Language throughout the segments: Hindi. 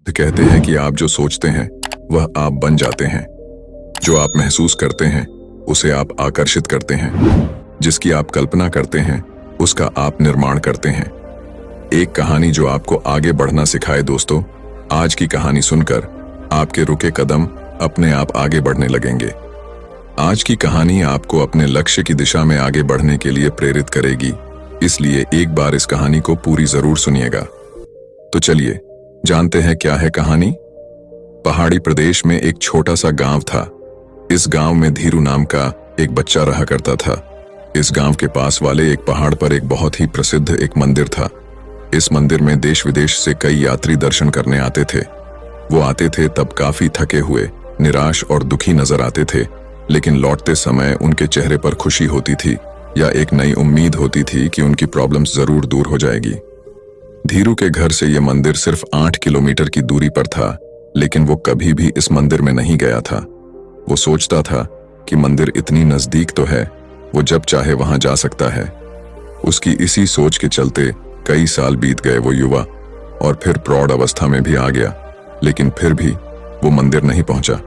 तो कहते हैं कि आप जो सोचते हैं वह आप बन जाते हैं। जो आप महसूस करते हैं उसे आप आकर्षित करते हैं। जिसकी आप कल्पना करते हैं उसका आप निर्माण करते हैं। एक कहानी जो आपको आगे बढ़ना सिखाए। दोस्तों, आज की कहानी सुनकर आपके रुके कदम अपने आप आगे बढ़ने लगेंगे। आज की कहानी आपको अपने लक्ष्य की दिशा में आगे बढ़ने के लिए प्रेरित करेगी, इसलिए एक बार इस कहानी को पूरी जरूर सुनिएगा। तो चलिए जानते हैं क्या है कहानी। पहाड़ी प्रदेश में एक छोटा सा गांव था। इस गांव में धीरू नाम का एक बच्चा रहा करता था। इस गांव के पास वाले एक पहाड़ पर एक बहुत ही प्रसिद्ध एक मंदिर था। इस मंदिर में देश विदेश से कई यात्री दर्शन करने आते थे। वो आते थे तब काफी थके हुए, निराश और दुखी नजर आते थे, लेकिन लौटते समय उनके चेहरे पर खुशी होती थी या एक नई उम्मीद होती थी कि उनकी प्रॉब्लम्स जरूर दूर हो जाएगी। धीरू के घर से यह मंदिर सिर्फ 8 किलोमीटर की दूरी पर था, लेकिन वो कभी भी इस मंदिर में नहीं गया था। वो सोचता था कि मंदिर इतनी नजदीक तो है, वो जब चाहे वहां जा सकता है। उसकी इसी सोच के चलते कई साल बीत गए। वो युवा और फिर प्रौढ़ अवस्था में भी आ गया, लेकिन फिर भी वो मंदिर नहीं पहुंचा।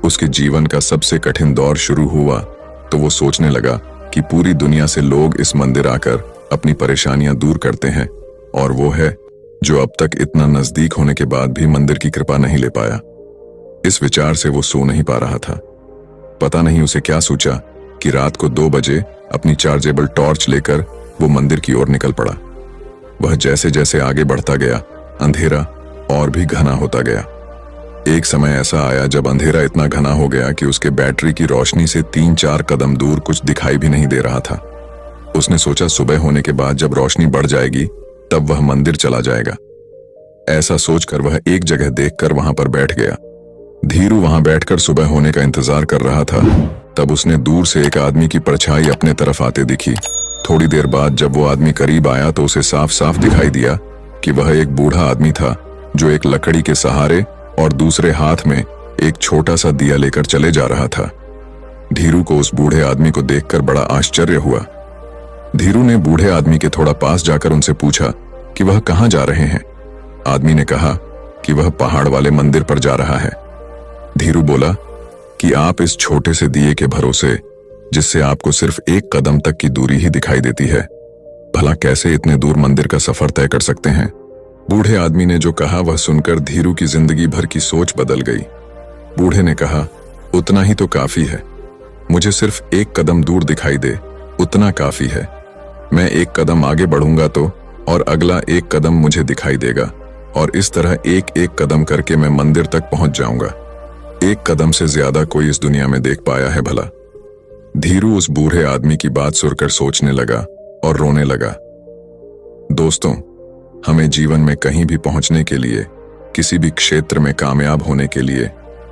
उसके जीवन का सबसे कठिन दौर शुरू हुआ तो वो सोचने लगा कि पूरी दुनिया से लोग इस मंदिर आकर अपनी परेशानियां दूर करते हैं, और वो है जो अब तक इतना नजदीक होने के बाद भी मंदिर की कृपा नहीं ले पाया। इस विचार से वो सो नहीं पा रहा था। पता नहीं उसे क्या सूझा कि रात को 2 बजे अपनी चार्जेबल टॉर्च लेकर वो मंदिर की ओर निकल पड़ा। वह जैसे जैसे आगे बढ़ता गया, अंधेरा और भी घना होता गया। एक समय ऐसा आया जब अंधेरा इतना घना हो गया कि उसके बैटरी की रोशनी से 3-4 कदम दूर कुछ दिखाई भी नहीं दे रहा था। उसने सोचा सुबह होने के बाद जब रोशनी बढ़ जाएगी तब वह मंदिर चला जाएगा। ऐसा सोचकर वह एक जगह देखकर वहां पर बैठ गया। धीरू वहां बैठकर सुबह होने का इंतजार कर रहा था। तब उसने दूर से एक आदमी की परछाई अपने तरफ आते दिखी। थोड़ी देर बाद जब वो आदमी करीब आया तो उसे साफ साफ दिखाई दिया कि वह एक बूढ़ा आदमी था जो एक लकड़ी के सहारे और दूसरे हाथ में एक छोटा सा दिया लेकर चले जा रहा था। धीरू को उस बूढ़े आदमी को देखकर बड़ा आश्चर्य हुआ। धीरू ने बूढ़े आदमी के थोड़ा पास जाकर उनसे पूछा कि वह कहां जा रहे हैं। आदमी ने कहा कि वह पहाड़ वाले मंदिर पर जा रहा है। धीरू बोला कि आप इस छोटे से दिए के भरोसे, जिससे आपको सिर्फ 1 कदम तक की दूरी ही दिखाई देती है, भला कैसे इतने दूर मंदिर का सफर तय कर सकते हैं। बूढ़े आदमी ने जो कहा वह सुनकर धीरू की जिंदगी भर की सोच बदल गई। बूढ़े ने कहा, उतना ही तो काफी है। मुझे सिर्फ 1 कदम दूर दिखाई दे, उतना काफी है। मैं 1 कदम आगे बढ़ूंगा तो और अगला 1 कदम मुझे दिखाई देगा, और इस तरह एक कदम करके मैं मंदिर तक पहुंच जाऊंगा। 1 कदम से ज्यादा कोई इस दुनिया में देख पाया है भला। धीरू उस बूढ़े आदमी की बात सुनकर सोचने लगा और रोने लगा। दोस्तों, हमें जीवन में कहीं भी पहुंचने के लिए, किसी भी क्षेत्र में कामयाब होने के लिए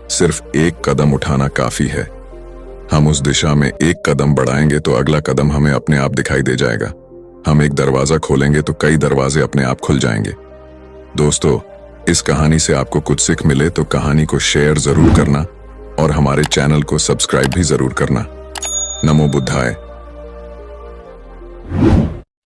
सिर्फ 1 कदम उठाना काफी है। हम उस दिशा में 1 कदम बढ़ाएंगे तो अगला कदम हमें अपने आप दिखाई दे जाएगा। हम एक दरवाजा खोलेंगे तो कई दरवाजे अपने आप खुल जाएंगे। दोस्तों, इस कहानी से आपको कुछ सीख मिले तो कहानी को शेयर जरूर करना और हमारे चैनल को सब्सक्राइब भी जरूर करना। नमो बुद्धाय।